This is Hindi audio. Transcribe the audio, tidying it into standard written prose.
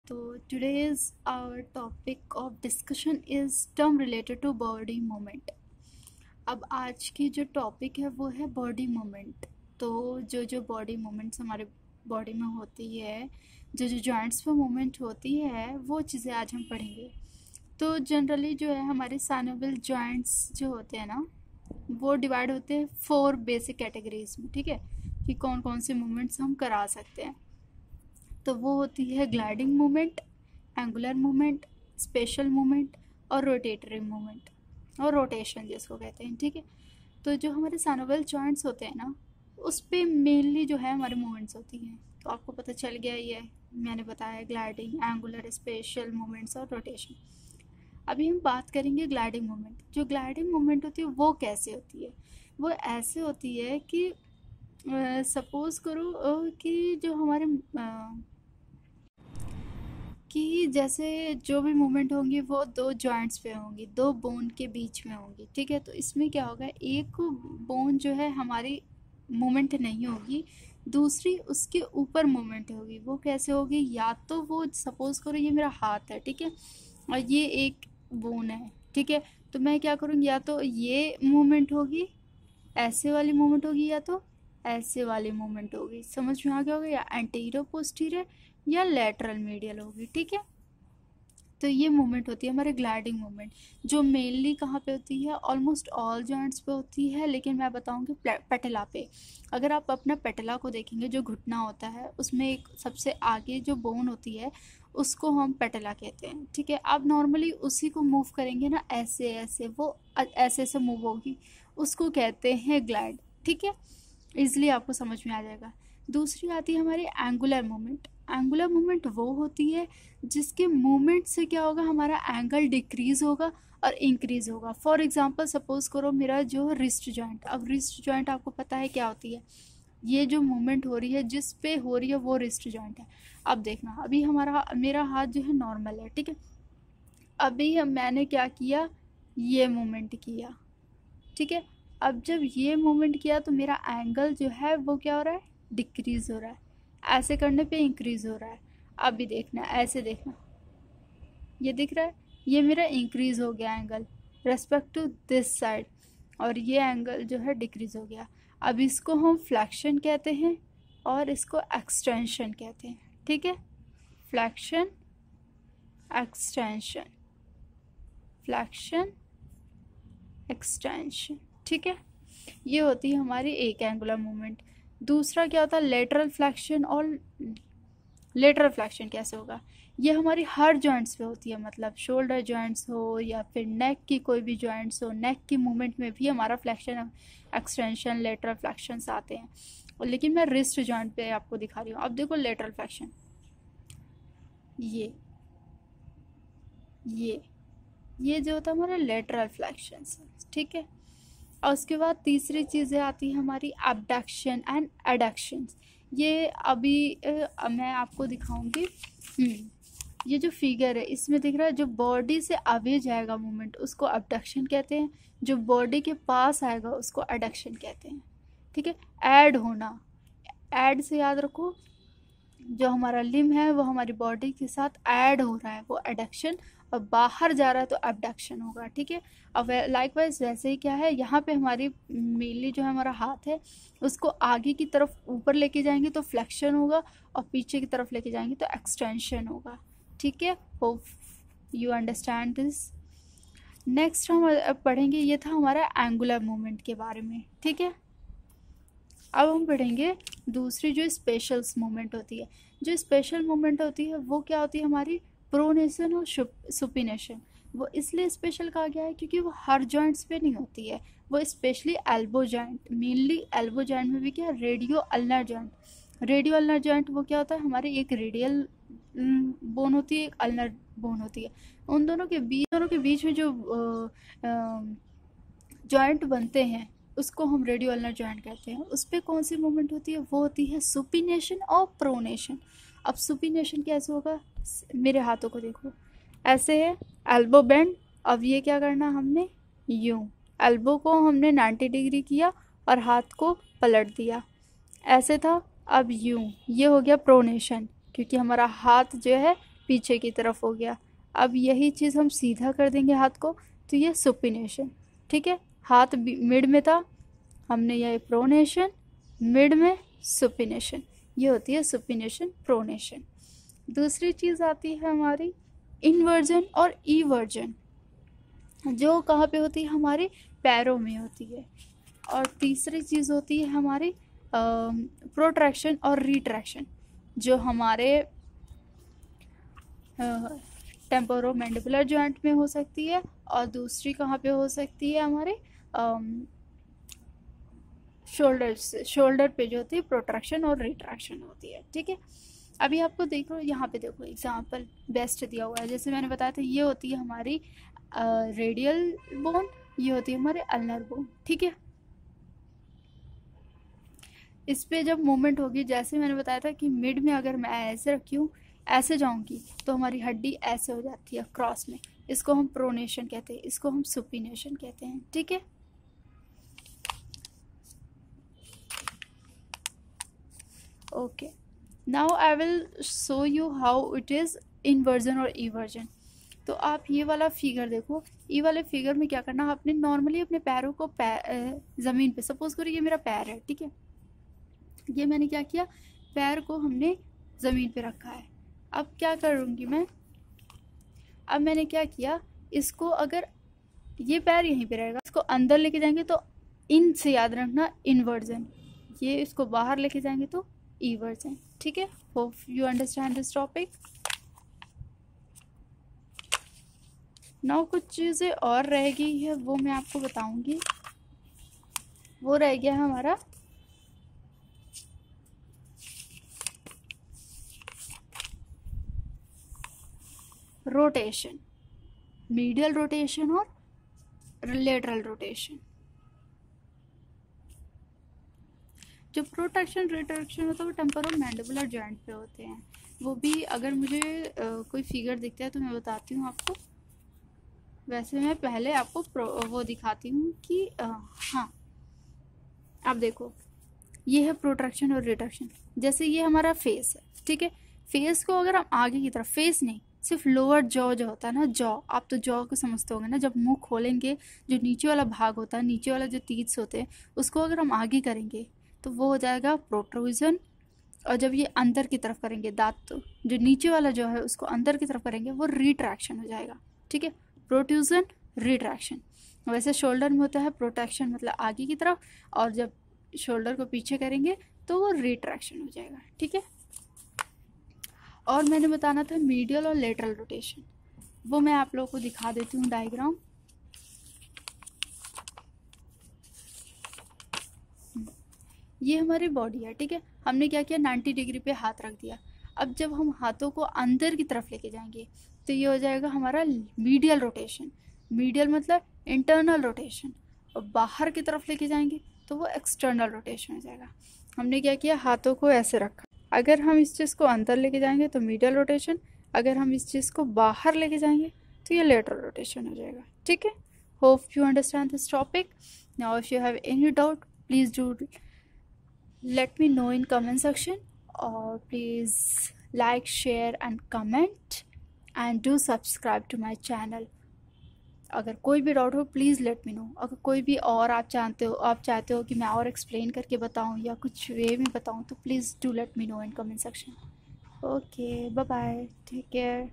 So today's our topic of discussion is term related to body movement. अब आज की जो टॉपिक है वो है बॉडी मूवमेंट। तो जो बॉडी मूवमेंट्स हमारे बॉडी में होती है, जो जॉइंट्स पे मूवमेंट होती है, वो चीज़ें आज हम पढ़ेंगे। तो जनरली जो है हमारे साइनोवियल जॉइंट्स जो होते हैं ना, वो डिवाइड होते हैं 4 बेसिक कैटेगरीज में। ठीक है, कि कौन कौन से मूवमेंट्स हम करा सकते हैं। तो वो होती है gliding movement, angular movement, special movement और रोटेटरी मूवमेंट और रोटेशन जिसको कहते हैं। ठीक है, तो जो हमारे साइनोवियल जॉइंट्स होते हैं ना, उस पर मेनली जो है हमारे मूवमेंट्स होती हैं। तो आपको पता चल गया, ये मैंने बताया ग्लाइडिंग, एंगुलर, स्पेशल मूवमेंट्स और रोटेशन। अभी हम बात करेंगे ग्लाइडिंग मूवमेंट। जो ग्लाइडिंग मूवमेंट होती है वो कैसे होती है? वो ऐसे होती है कि सपोज़ करो कि जो हमारे कि जैसे जो भी मूवमेंट होंगी वो 2 जॉइंट्स पे होंगी, 2 बोन के बीच में होंगी। ठीक है, तो इसमें क्या होगा, एक बोन जो है हमारी मूवमेंट नहीं होगी, दूसरी उसके ऊपर मूवमेंट होगी। वो कैसे होगी? या तो वो सपोज़ करो ये मेरा हाथ है, ठीक है, और ये एक बोन है, ठीक है, तो मैं क्या करूँगी, या तो ये मूवमेंट होगी, ऐसे वाली मूवमेंट होगी, या तो ऐसे वाली मूवमेंट होगी। समझ में आ गया होगा? या एंटीरियर पोस्टीरियर या लैटरल मीडियल होगी। ठीक है, तो ये मूवमेंट होती है हमारे ग्लाइडिंग मूवमेंट, जो मेनली कहाँ पे होती है? ऑलमोस्ट ऑल जॉइंट्स पे होती है, लेकिन मैं बताऊंगी पेटला पे। अगर आप अपना पेटला को देखेंगे, जो घुटना होता है, उसमें एक सबसे आगे जो बोन होती है उसको हम पेटला कहते हैं। ठीक है, आप नॉर्मली उसी को मूव करेंगे ना, ऐसे ऐसे वो ऐसे ऐसे मूव होगी, उसको कहते हैं ग्लाइड। ठीक है, ईजिली आपको समझ में आ जाएगा। दूसरी आती है हमारी एंगुलर मूवमेंट। एंगुलर मूवमेंट वो होती है जिसके मूवमेंट से क्या होगा, हमारा एंगल डिक्रीज होगा और इंक्रीज होगा। फॉर एग्जांपल सपोज करो मेरा जो रिस्ट जॉइंट, अब रिस्ट जॉइंट आपको पता है क्या होती है? ये जो मूवमेंट हो रही है जिस पे हो रही है वो रिस्ट जॉइंट है। अब देखना, अभी मेरा हाथ जो है नॉर्मल है, ठीक है, अभी मैंने क्या किया, ये मूवमेंट किया, ठीक है। अब जब ये मूवमेंट किया तो मेरा एंगल जो है वो क्या हो रहा है, डिक्रीज हो रहा है, ऐसे करने पे इंक्रीज हो रहा है। अब भी देखना, ऐसे देखना, ये दिख रहा है, ये मेरा इंक्रीज हो गया angle respect to this side, और ये एंगल जो है डिक्रीज हो गया। अब इसको हम फ्लैक्शन कहते हैं और इसको एक्सटेंशन कहते हैं। ठीक है, फ्लैक्शन, एक्सटेंशन, फ्लैक्शन, एक्सटेंशन। ठीक है, ये होती है हमारी एक एंगुलर मूवमेंट। दूसरा क्या होता है, लेटरल फ्लैक्शन। और लेटरल फ्लैक्शन कैसे होगा? ये हमारी हर जॉइंट्स पे होती है, मतलब शोल्डर जॉइंट्स हो या फिर नेक की कोई भी जॉइंट्स हो, नेक की मूवमेंट में भी हमारा फ्लैक्शन, एक्सटेंशन, लेटरल फ्लैक्शंस आते हैं। और लेकिन मैं रिस्ट जॉइंट पे आपको दिखा रही हूँ। अब देखो लेटरल फ्लैक्शन, ये जो होता है हमारा लेटरल फ्लैक्शंस। ठीक है, और उसके बाद तीसरी चीज़ें आती है हमारी अबडक्शन एंड एडक्शन। ये अभी मैं आपको दिखाऊंगी। ये जो फिगर है इसमें दिख रहा है, जो बॉडी से अवे जाएगा मूवमेंट उसको अबडक्शन कहते हैं, जो बॉडी के पास आएगा उसको एडक्शन कहते हैं। ठीक है, ऐड होना, ऐड से याद रखो, जो हमारा लिम्ब है वो हमारी बॉडी के साथ ऐड हो रहा है वो एडक्शन, और बाहर जा रहा है तो अबडक्शन होगा। ठीक है, अब लाइकवाइज वैसे ही क्या है, यहाँ पे हमारी मेनली जो है हमारा हाथ है उसको आगे की तरफ ऊपर लेके जाएंगे तो फ्लेक्शन होगा, और पीछे की तरफ लेके जाएंगे तो एक्सटेंशन होगा। ठीक है, hope you understand this. Next हम पढ़ेंगे, ये था हमारा एंगुलर मूवमेंट के बारे में। ठीक है, अब हम पढ़ेंगे दूसरी जो स्पेशल्स मूवमेंट होती है। जो स्पेशल मूवमेंट होती है वो क्या होती है, हमारी प्रोनेशन और सुपिनेशन। वो इसलिए स्पेशल कहा गया है क्योंकि वो हर जॉइंट्स पे नहीं होती है, वो specially elbow joint, mainly elbow joint में भी क्या, radio ulnar joint. Radio ulnar joint वो क्या होता है, हमारी एक रेडियल बोन होती है, एक अल्नर बोन होती है। उन दोनों के बीच में जो जॉइंट बनते हैं उसको हम रेडियो अल्नर जॉइंट कहते हैं। उस पर कौन सी मूवमेंट होती है, वो होती है सुपिनेशन और प्रोनेशन। अब सुपिनेशन कैसे होगा, मेरे हाथों को देखो, ऐसे है एल्बो बेंड। अब ये क्या करना हमने, यूं एल्बो को हमने 90 डिग्री किया और हाथ को पलट दिया, ऐसे था। अब यूं, ये हो गया प्रोनेशन, क्योंकि हमारा हाथ जो है पीछे की तरफ हो गया। अब यही चीज़ हम सीधा कर देंगे हाथ को, तो ये सुपिनेशन, ठीक है। हाथ मिड में था, हमने ये प्रोनेशन, मिड में सुपिनेशन, ये होती है सुपिनेशन प्रोनेशन। दूसरी चीज़ आती है हमारी इन्वर्जन और ईवर्जन, जो कहाँ पे होती है, हमारे पैरों में होती है। और तीसरी चीज़ होती है हमारी प्रोट्रैक्शन और रिट्रैक्शन, जो हमारे टेम्पोरोमैंडिबुलर जॉइंट में हो सकती है, और दूसरी कहाँ पे हो सकती है, हमारे शोल्डर पे जो होती है प्रोट्रैक्शन और रिट्रैक्शन होती है, ठीक है। अभी आपको देखो, यहाँ पे देखो एग्जांपल बेस्ट दिया हुआ है। जैसे मैंने बताया था, ये होती है हमारी रेडियल बोन, ये होती है हमारे अल्नर बोन, ठीक है। इस पे जब मूवमेंट होगी, जैसे मैंने बताया था कि मिड में अगर मैं ऐसे रखी हूँ, ऐसे जाऊंगी, तो हमारी हड्डी ऐसे हो जाती है क्रॉस में, इसको हम प्रोनेशन कहते हैं, इसको हम सुपिनेशन कहते हैं, ठीक है। Okay, now I will show you how it is inversion और ईवर्जन। तो आप ये वाला फिगर देखो, ये वाले फिगर में क्या करना, आपने नॉर्मली अपने पैरों को ज़मीन पे, सपोज करो ये मेरा पैर है, ठीक है, ये मैंने क्या किया, पैर को हमने ज़मीन पे रखा है। अब क्या करूँगी मैं, अब मैंने क्या किया, इसको अगर ये पैर यहीं पे रहेगा, इसको अंदर लेके जाएंगे तो इन से याद रखना इन्वर्जन, ये इसको बाहर लेके जाएंगे तो ईवर्जन, ठीक है। Hope you understand this topic. Now कुछ चीज़ें और रह गई है, वो मैं आपको बताऊंगी। वो रह गया है हमारा रोटेशन, मीडियल रोटेशन और लेटरल रोटेशन। जो प्रोट्रैक्शन रिट्रैक्शन होता है वो टेम्पोरोमैंडिबुलर जॉइंट पे होते हैं। वो भी अगर मुझे कोई फिगर दिखता है तो मैं बताती हूँ आपको। वैसे मैं पहले आपको वो दिखाती हूँ कि हाँ, आप देखो, ये है प्रोट्रैक्शन और रिट्रैक्शन। जैसे ये हमारा फेस है, ठीक है, फेस को अगर हम आगे की तरफ, फेस नहीं, सिर्फ लोअर जॉ जो होता है ना, जॉ, आप तो जॉ को समझते होंगे ना, जब मुंह खोलेंगे जो नीचे वाला भाग होता है, नीचे वाला जो टीथ्स होते हैं, उसको अगर हम आगे करेंगे तो वो हो जाएगा प्रोट्रूजन। और जब ये अंदर की तरफ करेंगे, दांत तो जो नीचे वाला जो है उसको अंदर की तरफ करेंगे, वो रिट्रैक्शन हो जाएगा, ठीक है, प्रोट्रूजन रिट्रैक्शन। वैसे शोल्डर में होता है प्रोट्रैक्शन, मतलब आगे की तरफ, और जब शोल्डर को पीछे करेंगे तो वो रिट्रैक्शन हो जाएगा, ठीक है। और मैंने बताना था मीडियल और लेटरल रोटेशन, वो मैं आप लोगों को दिखा देती हूँ डायग्राम। ये हमारी बॉडी है, ठीक है, हमने क्या किया, 90 डिग्री पे हाथ रख दिया। अब जब हम हाथों को अंदर की तरफ लेके जाएंगे तो ये हो जाएगा हमारा मीडियल रोटेशन। मीडियल मतलब इंटरनल रोटेशन, और बाहर की तरफ लेके जाएंगे तो वो एक्सटर्नल रोटेशन हो जाएगा। हमने क्या किया, हाथों को ऐसे रखा। अगर हम इस चीज़ को अंदर लेके जाएंगे तो मीडियल रोटेशन, अगर हम इस चीज़ को बाहर लेके जाएंगे तो ये लेटरल रोटेशन हो जाएगा, ठीक है। Hope you understand this topic. Now if you have any doubt, please do let me know in comment section, or please like, share and comment, and do subscribe to my channel. अगर कोई भी डाउट हो प्लीज़ लेट मी नो। अगर कोई भी और आप चाहते हो कि मैं और एक्सप्लेन करके बताऊं या कुछ वे में बताऊं, तो please do let me know in comment section. Okay, bye bye, take care.